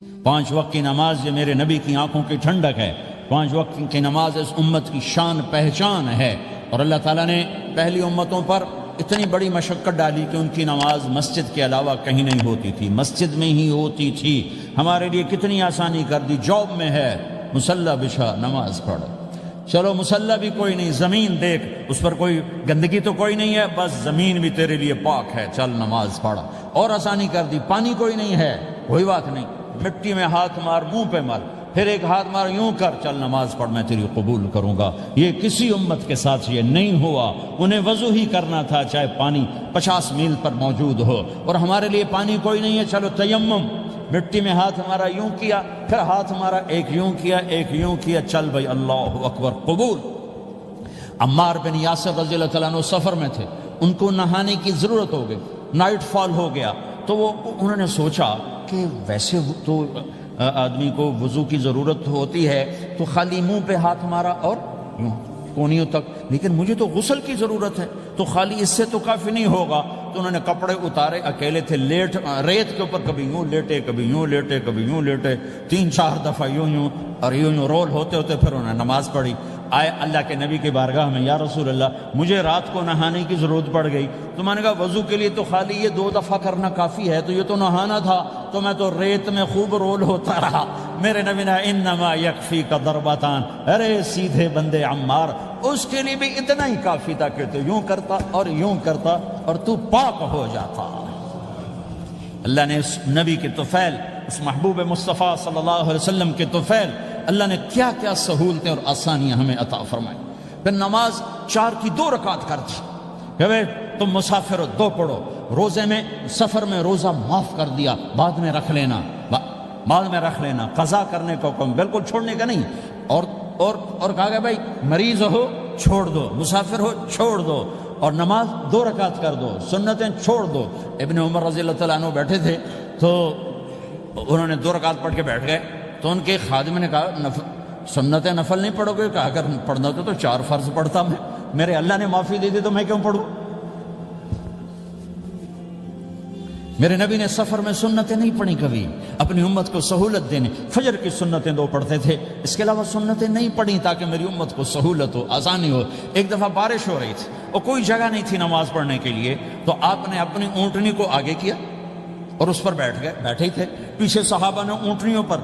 5 وقت کی نماز یہ میرے نبی کی آنکھوں کی ٹھنڈک ہے، 5 وقت کی نماز اس امت کی شان پہچان ہے۔ اور اللہ تعالیٰ نے پہلی امتوں پر اتنی بڑی مشقت ڈالی کہ ان کی نماز مسجد کے علاوہ کہیں نہیں ہوتی تھی، مسجد میں ہی ہوتی تھی۔ ہمارے لیے کتنی آسانی کر دی، جاب میں ہے مصلی بچھا نماز پڑھ، چلو مصلی بھی کوئی نہیں، زمین دیکھ اس پر کوئی گندگی تو کوئی نہیں ہے، بس زمین بھی تیرے لیے پاک ہے، چل نماز پڑھ۔ اور آسانی کر دی، پانی کوئی نہیں ہے، کوئی بات نہیں، مٹی میں ہاتھ مار، منہ پہ مار، پھر ایک ہاتھ مار، یوں کر، چل نماز پڑھ، میں تیری قبول کروں گا۔ یہ کسی امت کے ساتھ یہ نہیں ہوا، انہیں وضو ہی کرنا تھا چاہے پانی 50 میل پر موجود ہو۔ اور ہمارے لیے پانی کوئی نہیں ہے، چلو تیمم، مٹی میں ہاتھ ہمارا یوں کیا، پھر ہاتھ ہمارا ایک یوں کیا، ایک یوں کیا، چل بھائی اللہ اکبر قبول۔ عمار بن یاسر رضی اللہ تعالیٰ عنہ سفر میں تھے، ان کو نہانے کی ضرورت ہو گئی، نائٹ فال ہو گیا، تو انہوں نے سوچا کہ ویسے تو آدمی کو وضو کی ضرورت ہوتی ہے تو خالی منہ پہ ہاتھ مارا اور یوں کونیوں تک، لیکن مجھے تو غسل کی ضرورت ہے، تو خالی اس سے تو کافی نہیں ہوگا۔ تو انہوں نے کپڑے اتارے، اکیلے تھے، ریت کے اوپر کبھی یوں لیٹے، کبھی یوں لیٹے، کبھی یوں لیٹے، 3-4 دفعہ یوں یوں اور یوں رول ہوتے ہوتے پھر انہوں نے نماز پڑھی۔ آئے اللہ کے نبی کی بارگاہ میں، یا رسول اللہ مجھے رات کو نہانے کی ضرورت پڑ گئی، تو میں نے کہا وضو کے لیے تو خالی یہ 2 دفعہ کرنا کافی ہے، تو یہ تو نہانا تھا، تو میں تو ریت میں خوب رول ہوتا رہا۔ میرے نبی نے انما یکفیک ضربتان، ارے سیدھے بندے عمار، اس کے لیے بھی اتنا ہی کافی تھا کہ تو یوں کرتا اور یوں کرتا اور تو پاک ہو جاتا۔ اللہ نے اس نبی کے طفیل، اس محبوب مصطفیٰ صلی اللہ علیہ وسلم کے طفیل، اللہ نے کیا کیا سہولتیں اور آسانیاں ہمیں عطا فرمائی۔ پھر نماز 4 کی 2 رکعت کر دی کہ بھئی تم مسافر ہو 2 پڑھو، روزے میں سفر میں روزہ معاف کر دیا، بعد میں رکھ لینا، بعد میں رکھ لینا، قضا کرنے کا حکم، بالکل چھوڑنے کا نہیں۔ اور کہا گیا بھائی مریض ہو چھوڑ دو، مسافر ہو چھوڑ دو، اور نماز 2 رکعت کر دو، سنتیں چھوڑ دو۔ ابن عمر رضی اللہ تعالیٰ عنہ بیٹھے تھے تو انہوں نے 2 رکعت پڑھ کے بیٹھ گئے، تو ان کے خادم نے کہا سنت نفل نہیں پڑھو گے؟ کہا اگر پڑھنا تو 4 فرض پڑھتا میں، میرے اللہ نے معافی دے دی تو میں کیوں پڑھوں؟ میرے نبی نے سفر میں سنتیں نہیں پڑھی کبھی، اپنی امت کو سہولت دینے، فجر کی سنتیں 2 پڑھتے تھے، اس کے علاوہ سنتیں نہیں پڑھی تاکہ میری امت کو سہولت ہو، آسانی ہو۔ ایک دفعہ بارش ہو رہی تھی اور کوئی جگہ نہیں تھی نماز پڑھنے کے لیے، تو آپ نے اپنی اونٹنی کو آگے کیا اور اس پر بیٹھ گئے، بیٹھے ہی تھے، پیچھے صحابہ نے اونٹنیوں پر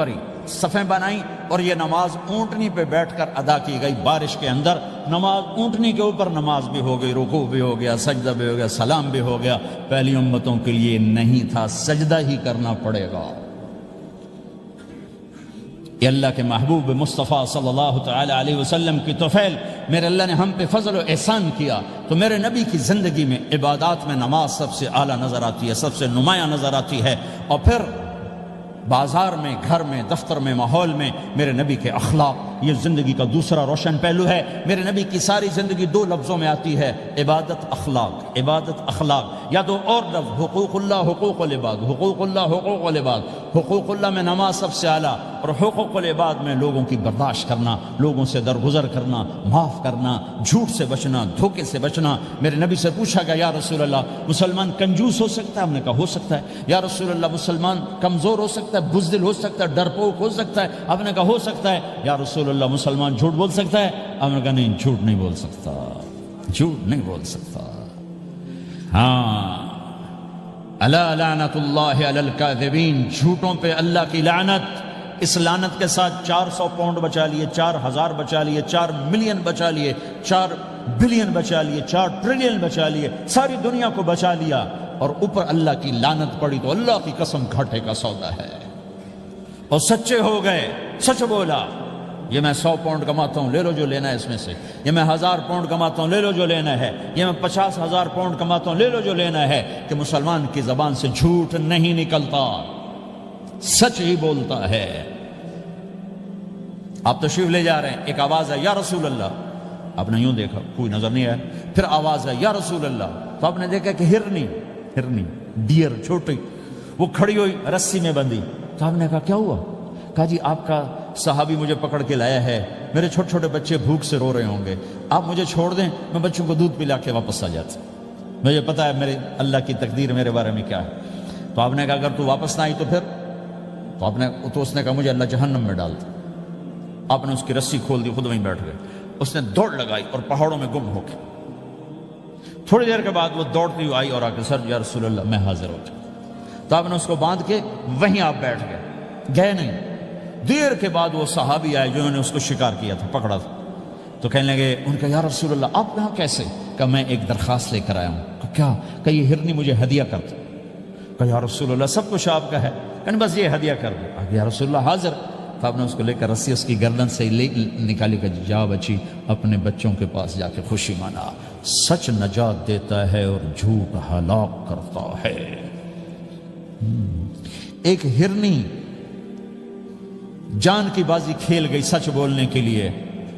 ہی صفیں بنائی، اور یہ نماز اونٹنی پہ بیٹھ کر ادا کی گئی بارش کے اندر۔ نماز اونٹنی کے اوپر نماز بھی ہو گئی، رکوع بھی ہو گیا، سجدہ بھی ہو گیا، سلام بھی ہو گیا۔ پہلی امتوں کے لیے نہیں تھا، سجدہ ہی کرنا پڑے گا۔ یہ اللہ کے محبوب مصطفیٰ صلی اللہ تعالی علیہ وسلم کی طفیل، میرے اللہ نے ہم پہ فضل و احسان کیا، تو میرے نبی کی زندگی میں عبادات میں نماز سب سے اعلیٰ نظر آتی ہے، سب سے نمایاں نظر آتی ہے۔ اور پھر بازار میں، گھر میں، دفتر میں، ماحول میں میرے نبی کے اخلاق، یہ زندگی کا دوسرا روشن پہلو ہے۔ میرے نبی کی ساری زندگی 2 لفظوں میں آتی ہے، عبادت اخلاق، عبادت اخلاق، یا 2 اور لفظ، حقوق اللہ حقوق العباد، حقوق اللہ حقوق العباد۔ حقوق اللہ میں نماز سب سے اعلیٰ، اور حقوق العباد میں لوگوں کی برداشت کرنا، لوگوں سے درگزر کرنا، معاف کرنا، جھوٹ سے بچنا، دھوکے سے بچنا۔ میرے نبی سے پوچھا گیا یا رسول اللہ مسلمان کنجوس ہو سکتا ہے؟ ہم نے کہا ہو سکتا ہے۔ یا رسول اللہ مسلمان کمزور ہو سکتا ہے، بزدل ہو سکتا ہے، ڈرپوک ہو سکتا ہے؟ آپ نے کہا ہو سکتا ہے۔ یا رسول اللہ مسلمان جھوٹ بول سکتا ہے؟ آپ نے کہا نہیں، جھوٹ نہیں بول سکتا، جھوٹ نہیں بول سکتا۔ ہاں، الا لعنت اللہ علی الکاذبین، جھوٹوں پہ اللہ کی لعنت۔ اس لعنت کے ساتھ 400 پاؤنڈ بچا لیے، 4000 بچا لیے، 4 ملین بچا لیے، 4 بلین بچا لیے، 4 ٹریلین بچا لیے، ساری دنیا کو بچا لیا، اور اوپر اللہ کی لعنت پڑی تو اللہ کی قسم گھاٹے کا سودا ہے۔ اور سچے ہو گئے، سچ بولا، یہ میں 100 پاؤنڈ کماتا ہوں، لے لو جو لینا ہے اس میں سے، یہ میں 1000 پاؤنڈ کماتا ہوں، لے لو جو لینا ہے، یہ میں 50,000 پاؤنڈ کماتا ہوں، لے لو جو لینا ہے، کہ مسلمان کی زبان سے جھوٹ نہیں نکلتا، سچ ہی بولتا ہے۔ آپ تشریف لے جا رہے ہیں، ایک آواز ہے یا رسول اللہ، آپ نے یوں دیکھا کوئی نظر نہیں آیا، پھر آواز ہے یا رسول اللہ، تو آپ نے دیکھا کہ ہرنی ڈیئر چھوٹی وہ کھڑی ہوئی، رسی میں بندھی، تو آپ نے کہا کیا ہوا؟ کہا جی آپ کا صحابی مجھے پکڑ کے لایا ہے، میرے چھوٹے چھوٹے بچے بھوک سے رو رہے ہوں گے، آپ مجھے چھوڑ دیں، میں بچوں کو دودھ پلا کے واپس آ جاتا، مجھے پتا ہے میرے اللہ کی تقدیر میرے بارے میں کیا ہے۔ تو آپ نے کہا اگر تو واپس نہ آئی تو پھر تو اس نے کہا مجھے اللہ جہنم میں ڈال دے۔ آپ نے اس کی رسی کھول دی، خود وہیں بیٹھ گئے۔ اس نے دوڑ لگائی اور پہاڑوں میں گم ہو کے تھوڑی دیر کے بعد وہ دوڑتی ہوئی آئی اور آ کے سر یا رسول اللہ میں حاضر ہو جاؤں۔ تو آپ نے اس کو باندھ کے وہیں آپ بیٹھ گئے نہیں۔ دیر کے بعد وہ صحابی آئے جنہوں نے اس کو شکار کیا تھا، پکڑا تھا، تو کہنے لگے ان کا یا رسول اللہ آپ یہاں کیسے؟ کہ میں ایک درخواست لے کر آیا ہوں۔ کہ کیا؟ کہ یہ ہرنی مجھے ہدیہ کر دو۔ کہ یا رسول اللہ سب کچھ آپ کا ہے، کہ بس یہ ہدیہ کر دو۔ کہ یا رسول اللہ حاضر۔ تو آپ نے اس کو لے کر رسی اس کی گردن سے نکالی کہ جا بچی اپنے بچوں کے پاس جا کے خوشی منا، سچ نجات دیتا ہے اور جھوٹ ہلاک کرتا ہے۔ ایک ہرنی جان کی بازی کھیل گئی سچ بولنے کے لیے،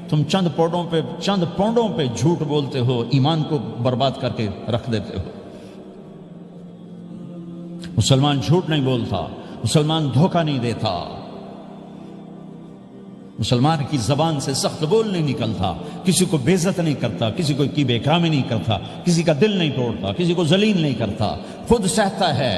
تم چند پونڈوں پہ جھوٹ بولتے ہو، ایمان کو برباد کر کے رکھ دیتے ہو۔ مسلمان جھوٹ نہیں بولتا، مسلمان دھوکہ نہیں دیتا، مسلمان کی زبان سے سخت بول نہیں نکلتا، کسی کو بے عزت نہیں کرتا، کسی کو کی بے اکرامی نہیں کرتا، کسی کا دل نہیں توڑتا، کسی کو ذلیل نہیں کرتا، خود سہتا ہے،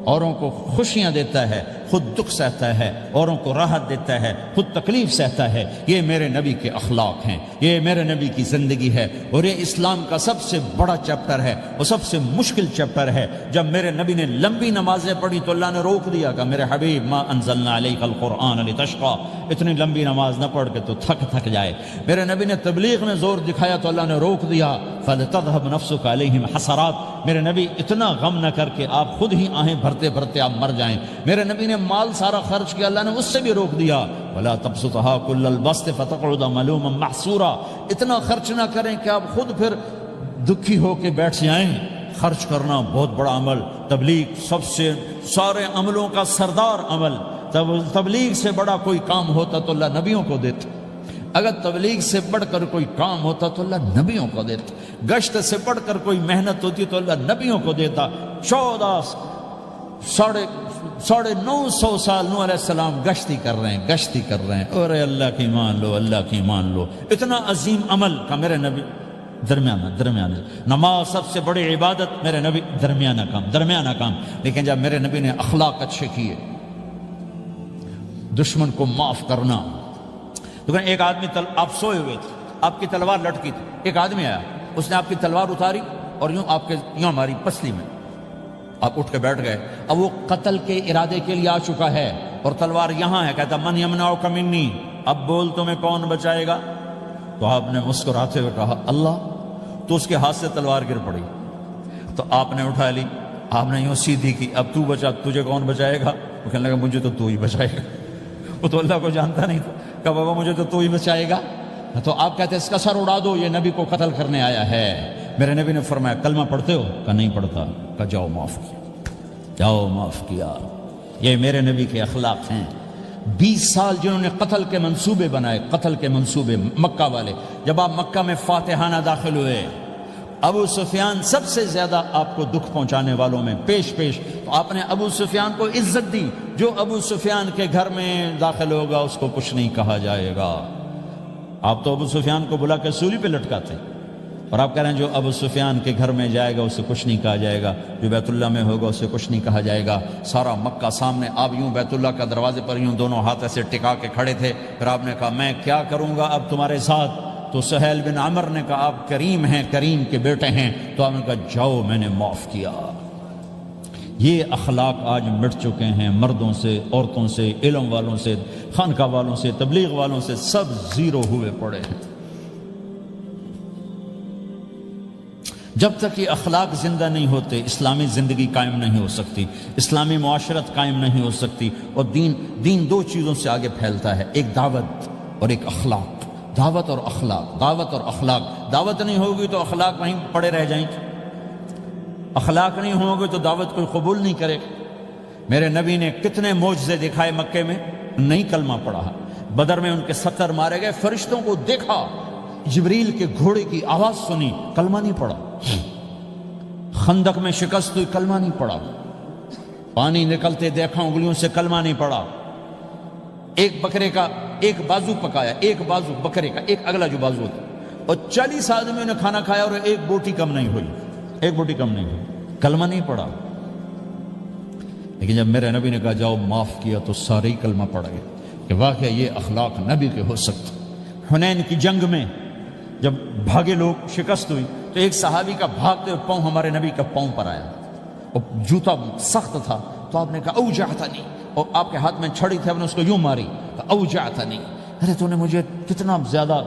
اوروں کو خوشیاں دیتا ہے، خود دکھ سہتا ہے، اوروں کو راحت دیتا ہے، خود تکلیف سہتا ہے۔ یہ میرے نبی کے اخلاق ہیں، یہ میرے نبی کی زندگی ہے، اور یہ اسلام کا سب سے بڑا چیپٹر ہے اور سب سے مشکل چیپٹر ہے۔ جب میرے نبی نے لمبی نمازیں پڑھی تو اللہ نے روک دیا کہ میرے حبیب ما انزلنا علیک القرآن لتشقی، اتنی لمبی نماز نہ پڑھ کے تو تھک جائے۔ میرے نبی نے تبلیغ میں زور دکھایا تو اللہ نے روک دیا، فلتذهب نفسک علیہم حسرات، میرے نبی اتنا غم نہ کر کے آپ خود ہی آہیں بھرتے بھرتے آپ مر جائیں۔ میرے نبی نے مال سارا خرچ کیا، اللہ نے اس سے بھی روک دیا، ولا تبسطها كل البسط فتقعد ملوما محسورا، اتنا خرچ نہ کریں کہ آپ خود پھر دکھی ہو کے بیٹھ جائیں۔ خرچ کرنا بہت بڑا عمل، تبلیغ سب سے سارے عملوں کا سردار عمل، تبلیغ سے بڑا کوئی کام ہوتا تو اللہ نبیوں کو دیتا، اگر تبلیغ سے بڑھ کر کوئی کام ہوتا تو اللہ نبیوں کو دیتا، گشت سے بڑھ کر کوئی محنت ہوتی تو اللہ نبیوں کو دیتا۔ 950 سال نوح علیہ السلام گشتی کر رہے ہیں، اور اللہ کی مان لو، اللہ کی مان لو، اتنا عظیم عمل کا میرے نبی درمیانہ نماز سب سے بڑی عبادت، میرے نبی درمیانہ کام، لیکن جب میرے نبی نے اخلاق اچھے کیے، دشمن کو معاف کرنا۔ تو ایک آدمی آپ سوئے ہوئے تھے، آپ کی تلوار لٹکی تھی، ایک آدمی آیا، اس نے آپ کی تلوار اتاری اور یوں ہماری پسلی میں، آپ اٹھ کے بیٹھ گئے۔ اب وہ قتل کے ارادے کے لیے آ چکا ہے اور تلوار یہاں ہے، کہتا من یمنعک منی، اب بول تمہیں کون بچائے گا؟ تو آپ نے مسکراتے ہوئے کہا اللہ، تو اس کے ہاتھ سے تلوار گر پڑی، تو آپ نے اٹھا لی، آپ نے یوں سیدھی کی، اب تو بچا، تجھے کون بچائے گا؟ وہ کہنے لگا مجھے تو ہی بچائے گا، وہ تو اللہ کو جانتا نہیں تھا، کہا بابا مجھے تو ہی بچائے گا۔ تو آپ کہتے ہیں اس کا سر اڑا دو، یہ نبی کو قتل کرنے آیا ہے۔ میرے نبی نے فرمایا کلمہ پڑھتے ہو؟ کہا نہیں پڑھتا۔ کہا جاؤ معاف کیا۔ یہ میرے نبی کے اخلاق ہیں۔ 20 سال جنہوں نے قتل کے منصوبے بنائے، مکہ والے، جب آپ مکہ میں فاتحانہ داخل ہوئے، ابو سفیان سب سے زیادہ آپ کو دکھ پہنچانے والوں میں پیش تو آپ نے ابو سفیان کو عزت دی۔ جو ابو سفیان کے گھر میں داخل ہوگا اس کو کچھ نہیں کہا جائے گا۔ آپ تو ابو سفیان کو بلا کے سولی پہ لٹکاتے، اور آپ کہہ رہے ہیں جو ابو سفیان کے گھر میں جائے گا اسے کچھ نہیں کہا جائے گا، جو بیت اللہ میں ہوگا اسے کچھ نہیں کہا جائے گا۔ سارا مکہ سامنے، آپ یوں بیت اللہ کا دروازے پر یوں دونوں ہاتھ ایسے ٹکا کے کھڑے تھے۔ پھر آپ نے کہا میں کیا کروں گا اب تمہارے ساتھ؟ تو سہیل بن عمر نے کہا آپ کریم ہیں، کریم کے بیٹے ہیں، تو آپ نے کہا جاؤ میں نے معاف کیا۔ یہ اخلاق آج مٹ چکے ہیں، مردوں سے، عورتوں سے، علم والوں سے، خانقاہ والوں سے، تبلیغ والوں سے، سب زیرو ہوئے پڑے ہیں۔ جب تک یہ اخلاق زندہ نہیں ہوتے اسلامی زندگی قائم نہیں ہو سکتی، اسلامی معاشرت قائم نہیں ہو سکتی۔ اور دین دو چیزوں سے آگے پھیلتا ہے، ایک دعوت اور ایک اخلاق۔ دعوت اور اخلاق، دعوت نہیں ہوگی تو اخلاق وہیں پڑے رہ جائیں گے، اخلاق نہیں ہوں گے تو دعوت کوئی قبول نہیں کرے گا۔ میرے نبی نے کتنے معجزے دکھائے مکے میں، نہیں کلمہ پڑھا۔ بدر میں ان کے 70 مارے گئے، فرشتوں کو دیکھا، جبریل کے گھوڑے کی آواز سنی، کلمہ نہیں پڑھا۔ خندق میں شکست ہوئی، کلمہ نہیں پڑھا۔ پانی نکلتے دیکھا، انگلیوں سے کلمہ نہیں پڑھا۔ ایک بکرے کا ایک بازو پکایا، ایک بازو بکرے کا، ایک اگلا جو بازو ہوتا، اور 40 آدمیوں نے کھانا کھایا اور ایک بوٹی کم نہیں ہوئی، کلمہ نہیں پڑھا۔ لیکن جب میرے نبی نے کہا جاؤ معاف کیا تو سارے ہی کلمہ پڑ گئے کہ واقعہ یہ اخلاق نبی کے ہو سکتے۔ حنین کی جنگ میں جب بھاگے لوگ، شکست ہوئی، تو ایک صحابی کا بھاگتے ہوئے پاؤں ہمارے نبی کا پاؤں پر آیا، اور جوتا سخت تھا، تو آپ نے کہا اوجعتنی، اور آپ کے ہاتھ میں چھڑی تھی، آپ نے اس کو یوں ماری، اوجعتنی، ارے تو نے مجھے کتنا زیادہ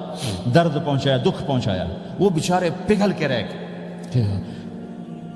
درد پہنچایا، دکھ پہنچایا۔ وہ بیچارے پگھل کے رہ گئے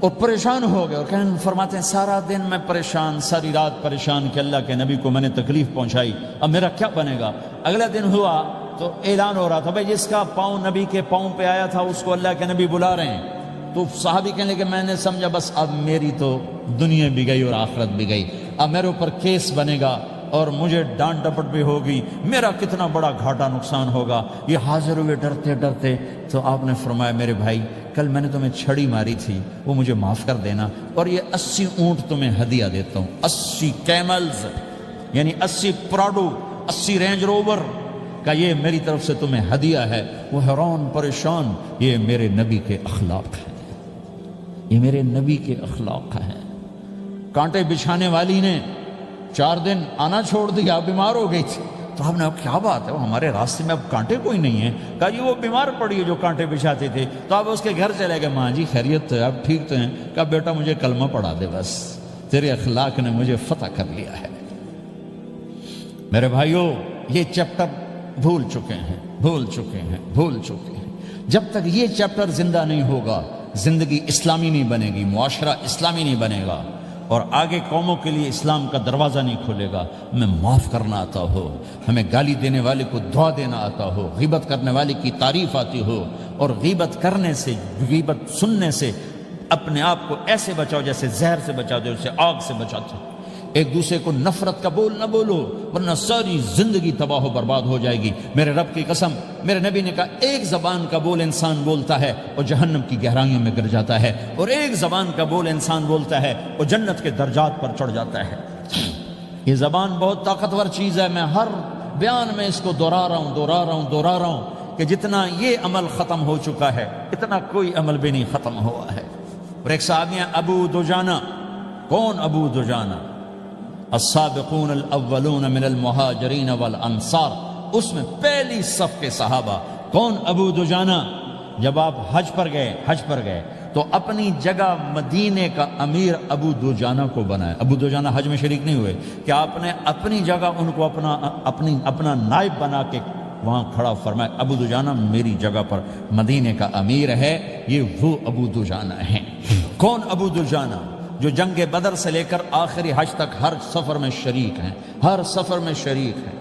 اور پریشان ہو گئے، اور کہیں فرماتے ہیں سارا دن میں پریشان، ساری رات پریشان کہ اللہ کے نبی کو میں نے تکلیف پہنچائی، اب میرا کیا بنے گا۔ اگلا دن ہوا تو اعلان ہو رہا تھا بھائی جس کا پاؤں نبی کے پاؤں پہ آیا تھا اس کو اللہ کے نبی بلا رہے ہیں۔ تو صحابی کہنے لگے میں نے سمجھا بس اب میری تو دنیا بھی گئی اور آخرت بھی گئی، اب میرے اوپر کیس بنے گا اور مجھے ڈانٹ ڈپٹ بھی ہوگی، میرا کتنا بڑا گھاٹا نقصان ہوگا۔ یہ حاضر ہوئے ڈرتے ڈرتے، تو آپ نے فرمایا میرے بھائی کل میں نے تمہیں چھڑی ماری تھی، وہ مجھے معاف کر دینا، اور یہ 80 اونٹ تمہیں ہدیہ دیتا ہوں، 80 کیملز یعنی 80 پراڈو، 80 رینج روور کا یہ میری طرف سے تمہیں ہدیہ ہے۔ وہ حیران پریشان، یہ میرے نبی کے اخلاق ہیں، یہ میرے نبی کے اخلاق ہیں۔ کانٹے بچھانے والی نے 4 دن آنا چھوڑ دیا، بیمار ہو گئی تھی، تو آپ نے کیا بات ہے، وہ ہمارے راستے میں اب کانٹے کوئی نہیں ہیں، کہا جی وہ بیمار پڑی ہے جو کانٹے بچھاتے تھے، تو آپ اس کے گھر چلے گئے، ماں جی خیریت تو ہے، آپ ٹھیک تو ہیں، کہا بیٹا مجھے کلمہ پڑھا دے، بس تیرے اخلاق نے مجھے فتح کر لیا ہے۔ میرے بھائیوں یہ چیپٹر بھول چکے ہیں، بھول چکے ہیں، بھول چکے ہیں۔ جب تک یہ چیپٹر زندہ نہیں ہوگا زندگی اسلامی نہیں بنے گی، معاشرہ اسلامی نہیں بنے گا، اور آگے قوموں کے لیے اسلام کا دروازہ نہیں کھلے گا۔ ہمیں معاف کرنا آتا ہو، ہمیں گالی دینے والے کو دعا دینا آتا ہو، غیبت کرنے والے کی تعریف آتی ہو، اور غیبت کرنے سے، غیبت سننے سے اپنے آپ کو ایسے بچاؤ جیسے زہر سے بچا دو، اسے آگ سے بچاتے ہو۔ ایک دوسرے کو نفرت کا بول نہ بولو ورنہ ساری زندگی تباہ و برباد ہو جائے گی۔ میرے رب کی قسم، میرے نبی نے کہا ایک زبان کا بول انسان بولتا ہے اور جہنم کی گہرائیوں میں گر جاتا ہے، اور ایک زبان کا بول انسان بولتا ہے اور جنت کے درجات پر چڑھ جاتا ہے۔ یہ زبان بہت طاقتور چیز ہے، میں ہر بیان میں اس کو دہرا رہا ہوں کہ جتنا یہ عمل ختم ہو چکا ہے اتنا کوئی عمل بھی نہیں ختم ہوا ہے۔ اور ایک صحابی ہیں ابو دجانہ۔ کون ابو دجانہ؟ السابقون الاولون من المہاجرین والانصار، اس میں پہلی صف کے صحابہ۔ کون ابو دجانہ؟ جب آپ حج پر گئے تو اپنی جگہ مدینے کا امیر ابو دجانہ کو بنایا۔ ابو دجانہ حج میں شریک نہیں ہوئے کہ آپ نے اپنی جگہ ان کو اپنا نائب بنا کے وہاں کھڑا فرمایا ابو دجانہ میری جگہ پر مدینے کا امیر ہے، یہ وہ ابو دجانہ ہیں۔ کون ابو دجانہ؟ جو جنگ بدر سے لے کر آخری حج تک ہر سفر میں شریک ہیں، ہر سفر میں شریک ہیں۔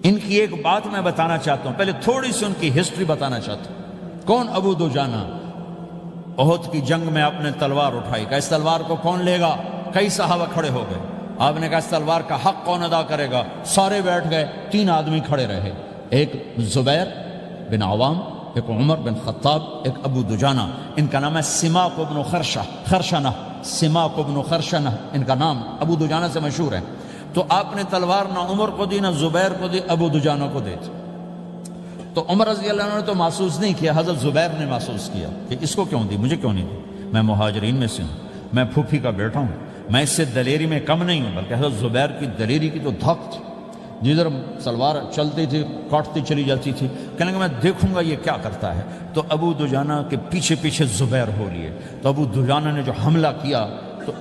ان کی ایک بات میں بتانا چاہتا ہوں، پہلے تھوڑی سی ان کی ہسٹری بتانا چاہتا ہوں۔ کون ابو دجانہ؟ احد کی جنگ میں آپ نے تلوار اٹھائی، کہا اس تلوار کو کون لے گا؟ کئی صحابہ کھڑے ہو گئے۔ آپ نے کہا اس تلوار کا حق کون ادا کرے گا؟ سارے بیٹھ گئے، 3 آدمی کھڑے رہے، ایک زبیر بن عوام، ایک عمر بن خطاب، ایک ابو دجانہ۔ ان کا نام ہے سماک بن خرشنہ، سماک بن خرشنہ ان کا نام ابو دجانہ سے مشہور ہے۔ تو آپ نے تلوار نہ عمر کو دی، نہ زبیر کو دی، ابو دجانہ کو دی۔ تو عمر رضی اللہ عنہ نے تو محسوس نہیں کیا، حضرت زبیر نے محسوس کیا کہ اس کو کیوں دی، مجھے کیوں نہیں دی، میں مہاجرین میں سے ہوں، میں پھوپھی کا بیٹا ہوں، میں اس سے دلیری میں کم نہیں ہوں۔ بلکہ حضرت زبیر کی دلیری کی تو دھک تھی، جدھر سلوار چلتی تھی کاٹتی چلی جاتی تھی، کہنے کہ میں دیکھوں گا یہ کیا کرتا ہے۔ تو ابو دجانہ کے پیچھے پیچھے زبیر ہو لیے۔ تو ابو دجانہ نے جو حملہ کیا تو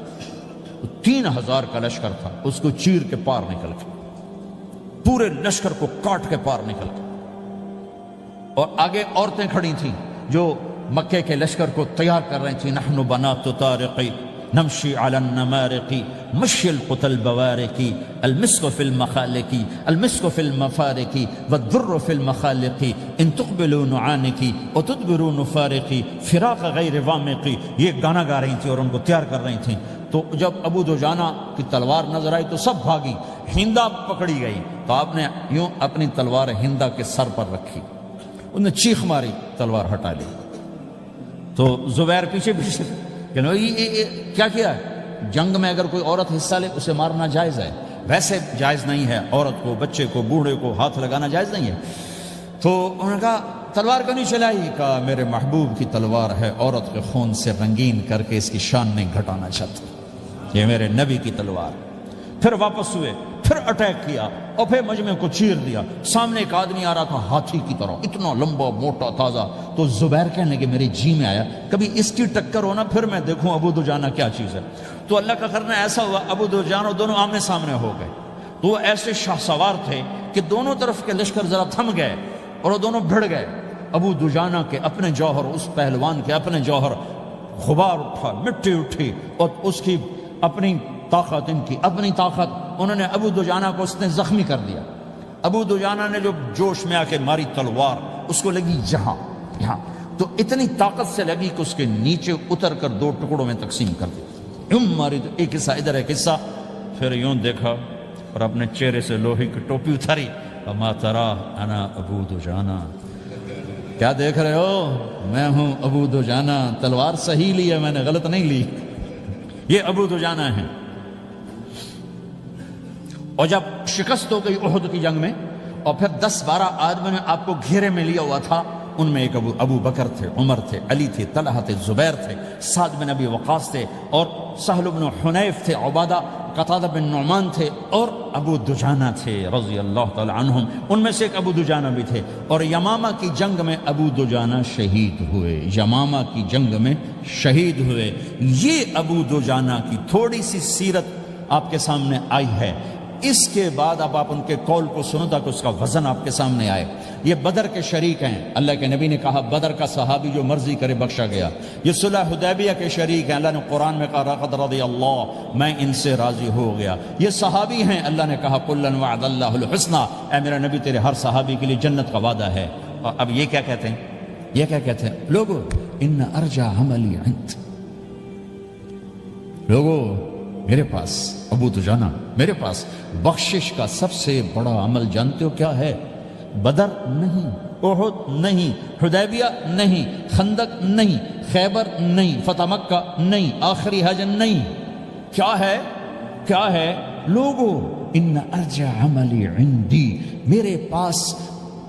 3000 کا لشکر تھا، اس کو چیر کے پار نکل کے، پورے لشکر کو کاٹ کے پار نکل کے، اور آگے عورتیں کھڑی تھیں جو مکے کے لشکر کو تیار کر رہی تھیں۔ نحن بنات طارقی نمشی علی النمارقی مشی القتل بوارقی المسک فی المخالقی المسک فی المفارقی والدر فی المخالقی ان تقبلوا نعانقی وتدبروا نفارقی فراق غیر وامقی، یہ گانا گا رہی تھیں اور ان کو تیار کر رہی تھیں۔ تو جب ابو دجانہ کی تلوار نظر آئی تو سب بھاگی، ہندا پکڑی گئی، تو آپ نے یوں اپنی تلوار ہندا کے سر پر رکھی، انہوں نے چیخ ماری، تلوار ہٹا لی۔ تو زبیر پیچھے پیچھے کہ کیا کیا ہے؟ جنگ میں اگر کوئی عورت حصہ لے اسے مارنا جائز ہے، ویسے جائز نہیں ہے، عورت کو، بچے کو، بوڑھے کو ہاتھ لگانا جائز نہیں ہے۔ تو انہوں نے کہا تلوار کیوں نہیں چلائی؟ کہا میرے محبوب کی تلوار ہے، عورت کے خون سے رنگین کر کے اس کی شان نہیں گھٹانا چاہتا، یہ میرے نبی کی تلوار۔ پھر واپس ہوئے، پھر اٹیک کیا اور پھر مجمع کو چیر دیا۔ سامنے ایک آدمی آ رہا تھا ہاتھی کی طرح، اتنا لمبا موٹا تازہ، تو زبیر کہنے لگے میرے جی میں آیا کبھی اس کی ٹکر ہونا پھر میں دیکھوں ابو دجانہ کیا چیز ہے۔ تو اللہ کا کرنا ایسا ہوا ابو دجانہ دونوں آمنے سامنے ہو گئے، تو وہ ایسے شاہ سوار تھے کہ دونوں طرف کے لشکر ذرا تھم گئے اور وہ دونوں بھڑ گئے۔ ابو دجانہ کے اپنے جوہر، اس پہلوان کے اپنے جوہر، غبار اٹھا، مٹی اٹھی، اور اس کی اپنی طاقت، ان کی اپنی طاقت، انہوں نے ابو دجانہ کو اس نے زخمی کر دیا۔ ابو دجانہ نے جو جوش میں آ کے ماری تلوار، اس کو لگی یہاں، تو اتنی طاقت سے لگی کہ اس کے نیچے اتر کر 2 ٹکڑوں میں تقسیم کر دی۔ ماری تو ایک حصہ ادھر، ایک حصہ، پھر یوں دیکھا اور اپنے چہرے سے لوہے کی ٹوپی اتاری، اما ترا انا ابو دجانہ، کیا دیکھ رہے ہو؟ میں ہوں ابو دجانہ، تلوار صحیح لی ہے میں نے، غلط نہیں لی۔ یہ ابو دجانہ ہیں۔ اور جب شکست ہو گئی احد کی جنگ میں، اور پھر 10-12 آدمیوں نے آپ کو گھیرے میں لیا ہوا تھا، ان میں ایک ابو بکر تھے، عمر تھے، علی تھے، طلحہ تھے، زبیر تھے، سعد بن ابی وقاص تھے، اور سہل بن حنیف تھے، عبادہ قتادہ بن نعمان تھے، اور ابو دجانہ تھے رضی اللہ تعالی عنہم۔ ان میں سے ایک ابو دجانہ بھی تھے، اور یمامہ کی جنگ میں ابو دجانہ شہید ہوئے، یمامہ کی جنگ میں شہید ہوئے۔ یہ ابو دجانہ کی تھوڑی سی سیرت آپ کے سامنے آئی ہے۔ اس کے بعد اب آپ ان کے قول کو سنو تاکہ اس کا وزن آپ کے سامنے آئے۔ یہ بدر کے شریک ہیں، اللہ کے نبی نے کہا بدر کا صحابی جو مرضی کرے بخشا گیا۔ یہ صلح حدیبیہ کے شریک ہیں، اللہ نے قرآن میں کہا لقد رضی اللہ، میں ان سے راضی ہو گیا۔ یہ صحابی ہیں، اللہ نے کہا کلا وعد اللہ الحسنى، اے میرا نبی تیرے ہر صحابی کے لیے جنت کا وعدہ ہے۔ اور اب یہ کیا کہتے ہیں؟ یہ کیا کہتے ہیں لوگو؟ ان ارجع عملی عند، لوگو میرے پاس، ابو دجانہ میرے پاس بخشش کا سب سے بڑا عمل جانتے ہو کیا ہے؟ بدر نہیں، احد نہیں، حدیبیہ نہیں، خندق نہیں، خیبر نہیں، فتح مکہ نہیں، آخری حج نہیں۔ کیا ہے؟ کیا ہے لوگو؟ ان ارجع عملی عندی، میرے پاس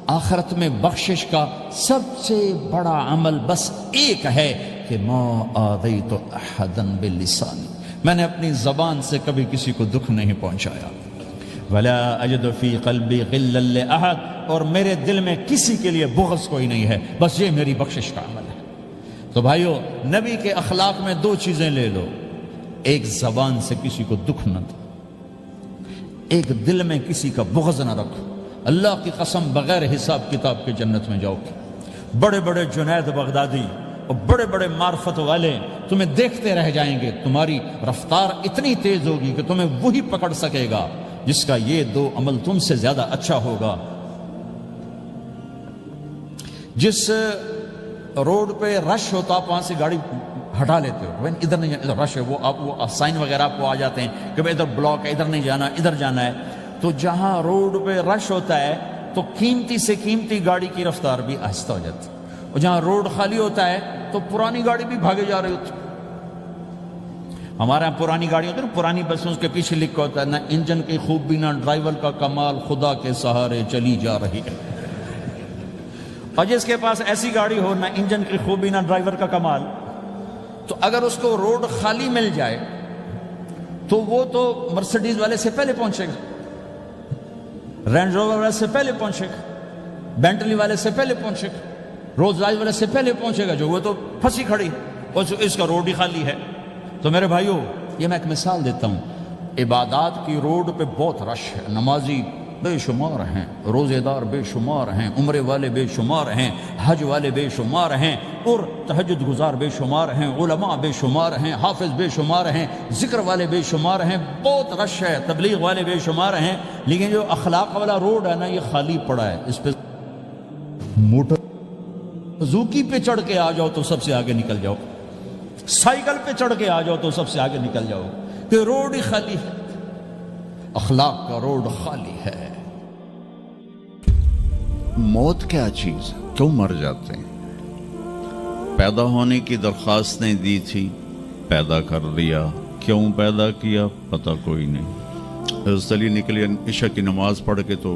آخرت میں بخشش کا سب سے بڑا عمل بس ایک ہے کہ ما آذیت احدا باللسان، میں نے اپنی زبان سے کبھی کسی کو دکھ نہیں پہنچایا۔ ولا اجد فی قلبی غلا لاحد، اور میرے دل میں کسی کے لیے بغض کوئی نہیں ہے، بس یہ میری بخشش کا عمل ہے۔ تو بھائیو، نبی کے اخلاق میں 2 چیزیں لے لو، ایک زبان سے کسی کو دکھ نہ دو، ایک دل میں کسی کا بغض نہ رکھو۔ اللہ کی قسم بغیر حساب کتاب کے جنت میں جاؤ گے۔ بڑے بڑے جنید بغدادی اور بڑے بڑے معرفت والے تمہیں دیکھتے رہ جائیں گے، تمہاری رفتار اتنی تیز ہوگی کہ تمہیں وہی پکڑ سکے گا جس کا یہ 2 عمل تم سے زیادہ اچھا ہوگا۔ جس روڈ پہ رش ہوتا آپ وہاں سے گاڑی ہٹا لیتے ہو، ادھر نہیں جانا، ادھر رش ہے، وہ سائن وغیرہ آپ کو آ جاتے ہیں کہ بھائی ادھر بلاک ہے، ادھر نہیں جانا، ادھر جانا ہے۔ تو جہاں روڈ پہ رش ہوتا ہے تو قیمتی سے قیمتی گاڑی کی رفتار بھی آہستہ ہو جاتی ہے، اور جہاں روڈ خالی ہوتا ہے تو پرانی گاڑی بھی بھاگے جا رہی ہوتی ہے۔ ہمارے یہاں پرانی گاڑی ہوتی ہے نا، پرانی بسوں کے پیچھے لکھا ہوتا ہے نہ انجن کی خوبی نہ ڈرائیور کا کمال، خدا کے سہارے چلی جا رہی ہے۔ اور جس کے پاس ایسی گاڑی ہو، نہ انجن کی خوبی نہ ڈرائیور کا کمال، تو اگر اس کو روڈ خالی مل جائے تو وہ تو مرسیڈیز والے سے پہلے پہنچے گا، رینج روور والے سے پہلے پہنچے گا، بینٹلی والے سے پہلے پہنچے گا، رولز رائس والے سے پہلے پہنچے گا، جو وہ تو پھنسی کھڑی اور اس کا روڈ ہی خالی ہے۔ تو میرے بھائیو، یہ میں ایک مثال دیتا ہوں، عبادات کی روڈ پہ بہت رش ہے، نمازی بے شمار ہیں، روزے دار بے شمار ہیں، عمرے والے بے شمار ہیں، حج والے بے شمار ہیں، اور تہجد گزار بے شمار ہیں، علماء بے شمار ہیں، حافظ بے شمار ہیں، ذکر والے بے شمار ہیں، بہت رش ہے، تبلیغ والے بے شمار ہیں، لیکن جو اخلاق والا روڈ ہے نا، یہ خالی پڑا ہے۔ اس پہ موٹر زوکی پہ چڑھ کے آ جاؤ تو سب سے آگے نکل جاؤ، سائیکل پہ چڑھ کے آ جاؤ تو سب سے آگے نکل جاؤ، کہ روڈ ہی خالی ہے، اخلاق کا روڈ خالی ہے۔ موت کیا چیز، کیوں مر جاتے ہیں؟ پیدا ہونے کی درخواستیں دی تھی، پیدا کر دیا، کیوں پیدا کیا پتہ کوئی نہیں۔ حضرت علی نکلے عشاء کی نماز پڑھ کے تو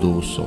200,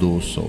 200,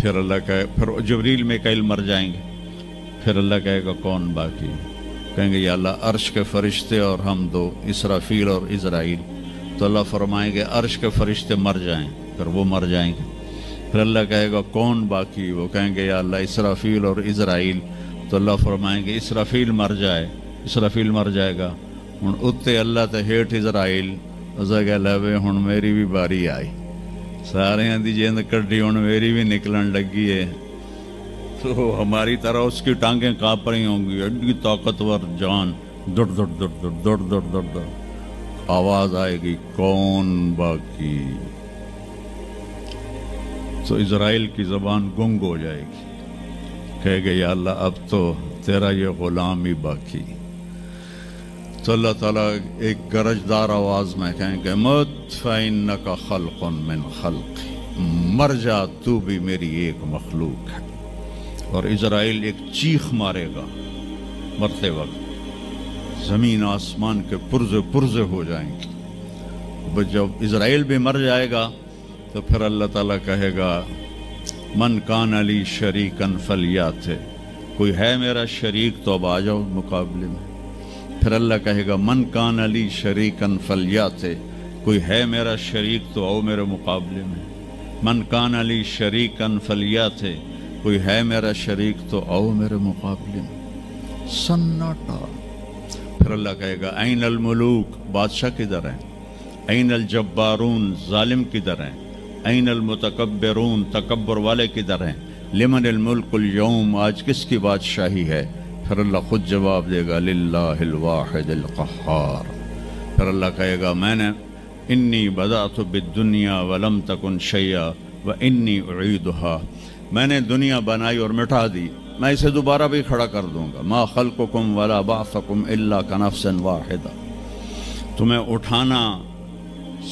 پھر اللہ کہے پھر جبریل میکائیل مر جائیں گے. پھر اللہ کہے گا کون باقی؟ کہیں گے یا اللہ عرش کے فرشتے اور ہم دو، اسرافیل اور عزرائیل. تو اللہ فرمائیں گے عرش کے فرشتے مر جائیں، پھر وہ مر جائیں گے. پھر اللہ کہے گا کون باقی؟ وہ کہیں گے یا اللہ اسرافیل اور عزرائیل. تو اللہ فرمائیں گے اسرافیل مر جائے، اسرافیل مر جائے گا. ہن اتنے اللہ تے ہیٹھ عزرائیل. اسے کہ لے ہن میری بھی باری آئی، سارے دی جیند کڈی ہن میری بھی نکلن لگی ہے. تو ہماری طرح اس کی ٹانگیں کانپ رہی ہوں گی، ایڈی طاقتور جان، دڑ دڑ دڑ دڑ دڑ دڑ دڑ دڑ. آواز آئے گی کون باقی؟ تو اسرائیل کی زبان گنگ ہو جائے گی، کہے گے یا اللہ اب تو تیرا یہ غلام ہی باقی. تو اللہ تعالیٰ ایک گرجدار آواز میں کہیں گے مت فإنک خلق من خلق، مر جا تو بھی میری ایک مخلوق ہے. اور اسرائیل ایک چیخ مارے گا مرتے وقت، زمین آسمان کے پرزے پرزے ہو جائیں گے. جب اسرائیل بھی مر جائے گا تو پھر اللہ تعالیٰ کہے گا من کان علی شریکن فلیات، کوئی ہے میرا شریک تو اب آ جاؤ مقابلے میں. پھر اللہ کہے گا من کان علی شریکن فلیات، کوئی ہے میرا شریک تو آؤ میرے مقابلے میں. من کان علی شریکن فلیات، کوئی ہے میرا شریک تو آؤ میرے مقابلے میں. سناٹا. پھر اللہ کہے گا این الملوک، بادشاہ کدھر ہیں؟ این الجبارون، ظالم کدھر ہیں؟ این المتکبرون، تکبر والے کدھر ہیں؟ لمن الملک اليوم، آج کس کی بادشاہی ہے؟ پھر اللہ خود جواب دے گا للہ الواحد القہار. پھر اللہ کہے گا میں نے انی بدأت بالدنیا ولم تکن شیئا وانی اعیدها، میں نے دنیا بنائی اور مٹا دی، میں اسے دوبارہ بھی کھڑا کر دوں گا. ما خلقکم ولا بعثکم الا کنفس واحدہ، تمہیں اٹھانا،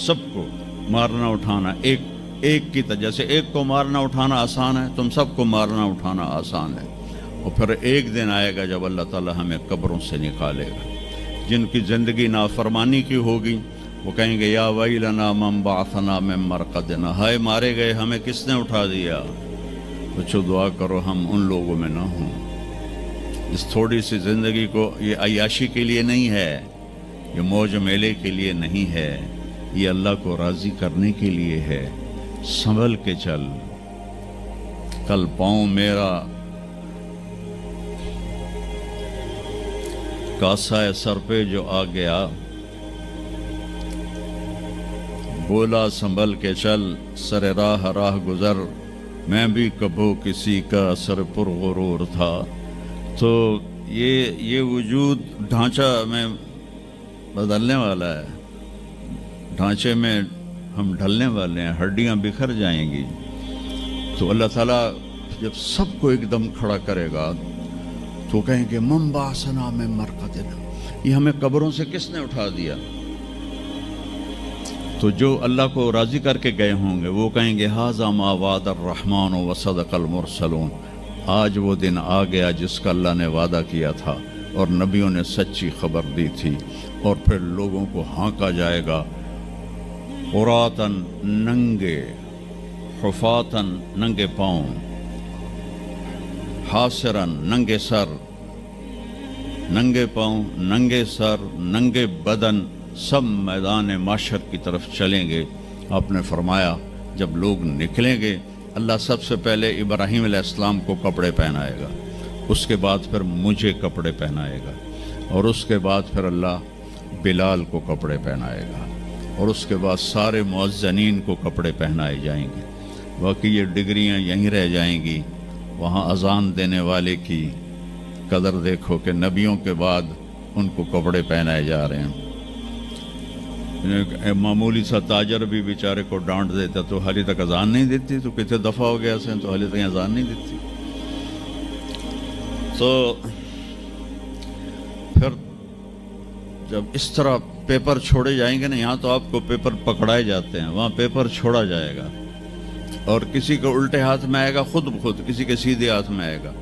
سب کو مارنا اٹھانا ایک کی طرح، جیسے ایک کو مارنا اٹھانا آسان ہے، تم سب کو مارنا اٹھانا آسان ہے. اور پھر ایک دن آئے گا جب اللہ تعالیٰ ہمیں قبروں سے نکالے گا. جن کی زندگی نافرمانی کی ہوگی وہ کہیں گے یا ویلنا من بعثنا من مرقدنا، ہائے مارے گئے ہمیں کس نے اٹھا دیا. بچو دعا کرو ہم ان لوگوں میں نہ ہوں. اس تھوڑی سی زندگی کو یہ عیاشی کے لیے نہیں ہے، یہ موج میلے کے لیے نہیں ہے، یہ اللہ کو راضی کرنے کے لیے ہے. سنبھل کے چل، کل پاؤں میرا کاسا سر پہ جو آ گیا، بولا سنبھل کے چل سر راہ راہ گزر، میں بھی کبھو کسی کا سر پر غرور تھا. تو یہ وجود ڈھانچہ میں بدلنے والا ہے، ڈھانچے میں ہم ڈھلنے والے ہیں، ہڈیاں بکھر جائیں گی. تو اللہ تعالیٰ جب سب کو ایک دم کھڑا کرے گا تو کہیں گے من بعثنا من مرقدنا، یہ ہمیں قبروں سے کس نے اٹھا دیا؟ تو جو اللہ کو راضی کر کے گئے ہوں گے وہ کہیں گے ھذا ما وعد الرحمن وصدق المرسلون، آج وہ دن آ گیا جس کا اللہ نے وعدہ کیا تھا اور نبیوں نے سچی خبر دی تھی. اور پھر لوگوں کو ہانکا جائے گا عراۃً، ننگے، حفاۃً، ننگے پاؤں، حاسراً، ننگے سر، ننگے پاؤں، ننگے سر، ننگے بدن، سب میدان معاشر کی طرف چلیں گے. آپ نے فرمایا جب لوگ نکلیں گے اللہ سب سے پہلے ابراہیم علیہ السلام کو کپڑے پہنائے گا، اس کے بعد پھر مجھے کپڑے پہنائے گا، اور اس کے بعد پھر اللہ بلال کو کپڑے پہنائے گا، اور اس کے بعد سارے مؤذنین کو کپڑے پہنائے جائیں گے. باقی یہ ڈگریاں یہیں رہ جائیں گی. وہاں اذان دینے والے کی قدر دیکھو کہ نبیوں کے بعد ان کو کپڑے پہنائے جا رہے ہیں. معمولی سا تاجر بھی بیچارے کو ڈانٹ دیتا تو حالی تک اذان نہیں دیتی، تو کتنے دفعہ ہو گیا سے تو حالی تک اذان نہیں دیتی. تو پھر جب اس طرح پیپر چھوڑے جائیں گے نا، یہاں تو آپ کو پیپر پکڑائے جاتے ہیں، وہاں پیپر چھوڑا جائے گا، اور کسی کے الٹے ہاتھ میں آئے گا خود بخود، کسی کے سیدھے ہاتھ میں آئے گا.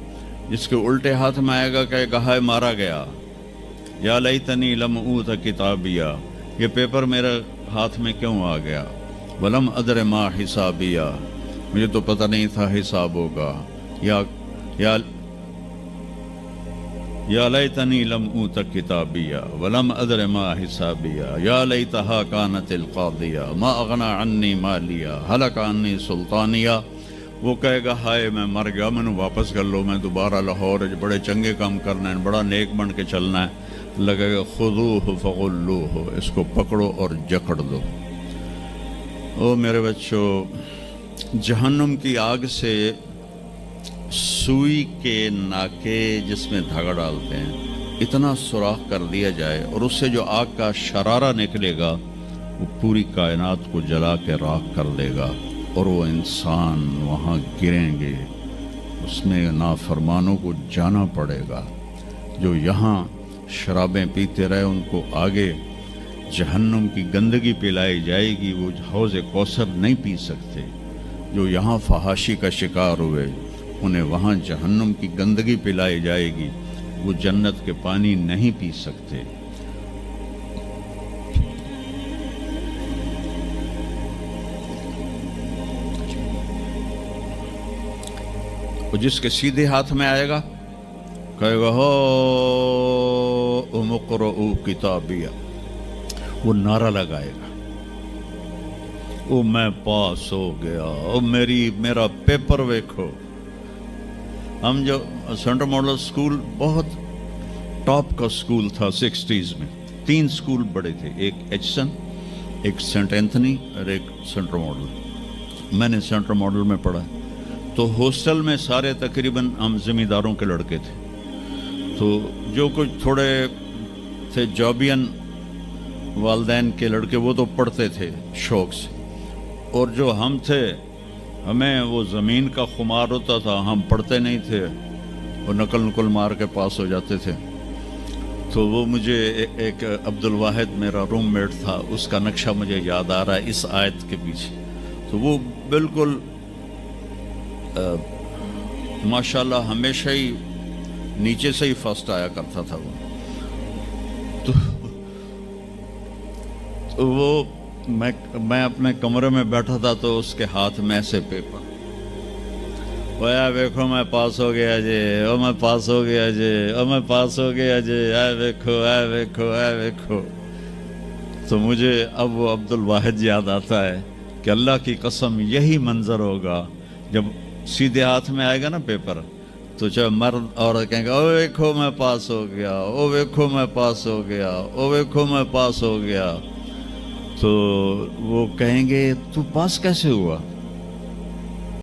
جس کے الٹے ہاتھ میں آئے گا کہے گا ہائے مارا گیا، یا لیتنی لم اوت کتابیہ، یہ پیپر میرے ہاتھ میں کیوں آ گیا، ولم ادر ما حسابیہ، مجھے تو پتہ نہیں تھا حساب ہوگا. یا لیتنی لم اوت کتابیا ولم ادر ما حسابیا یا لیتہا کانت القاضیہ ما اغنی عنی مالیا ہلک عنی سلطانیہ. وہ کہے گا ہائے میں مر گیا, میں نے واپس کر لو, میں دوبارہ لاہور بڑے چنگے کام کرنا ہے, بڑا نیک بن کے چلنا ہے. لگے گا خذوہ فغلوہ, اس کو پکڑو اور جکڑ دو. او میرے بچوں, جہنم کی آگ سے سوئی کے ناکے جس میں دھاگا ڈالتے ہیں اتنا سوراخ کر دیا جائے اور اس سے جو آگ کا شرارہ نکلے گا وہ پوری کائنات کو جلا کے راکھ کر دے گا, اور وہ انسان وہاں گریں گے. اس میں نافرمانوں کو جانا پڑے گا. جو یہاں شرابیں پیتے رہے ان کو آگے جہنم کی گندگی پلائی جائے گی, وہ حوض کوثر نہیں پی سکتے. جو یہاں فحاشی کا شکار ہوئے انہیں وہاں جہنم کی گندگی پلائی جائے گی, وہ جنت کے پانی نہیں پی سکتے. وہ جس کے سیدھے ہاتھ میں آئے گا کہے گا ہو اقرؤ کتابیہ, وہ نعرہ لگائے گا, او میں پاس ہو گیا, او میرا پیپر ویکھو. ہم جو سینٹرل ماڈل سکول بہت ٹاپ کا سکول تھا 60s میں. 3 سکول بڑے تھے, ایک ایچسن, ایک سینٹ اینتھنی اور ایک سینٹرل ماڈل. میں نے سینٹرل ماڈل میں پڑھا. تو ہاسٹل میں سارے تقریباً ہم زمینداروں کے لڑکے تھے. تو جو کچھ تھوڑے تھے جابین والدین کے لڑکے وہ تو پڑھتے تھے شوق سے, اور جو ہم تھے ہمیں وہ زمین کا خمار ہوتا تھا, ہم پڑھتے نہیں تھے, وہ نقل مار کے پاس ہو جاتے تھے. تو وہ مجھے ایک عبد الواحد میرا روم میٹ تھا, اس کا نقشہ مجھے یاد آ رہا ہے اس آیت کے پیچھے. تو وہ بالکل ماشاءاللہ ہمیشہ ہی نیچے سے ہی فرسٹ آیا کرتا تھا. تو وہ میں اپنے کمرے میں بیٹھا تھا تو اس کے ہاتھ میں ایسے پیپر, اوے دیکھو میں پاس ہو گیا جی, او میں پاس ہو گیا جی, او میں پاس ہو گیا جی, اے دیکھو اے دیکھو اے دیکھو. تو مجھے اب وہ عبد الواحد یاد آتا ہے کہ اللہ کی قسم یہی منظر ہوگا جب سیدھے ہاتھ میں آئے گا نا پیپر, تو چاہے مرد عورت کہیں گے او دیکھو میں پاس ہو گیا, او دیکھو میں پاس ہو گیا, او دیکھو میں پاس ہو گیا. تو وہ کہیں گے تو پاس کیسے ہوا؟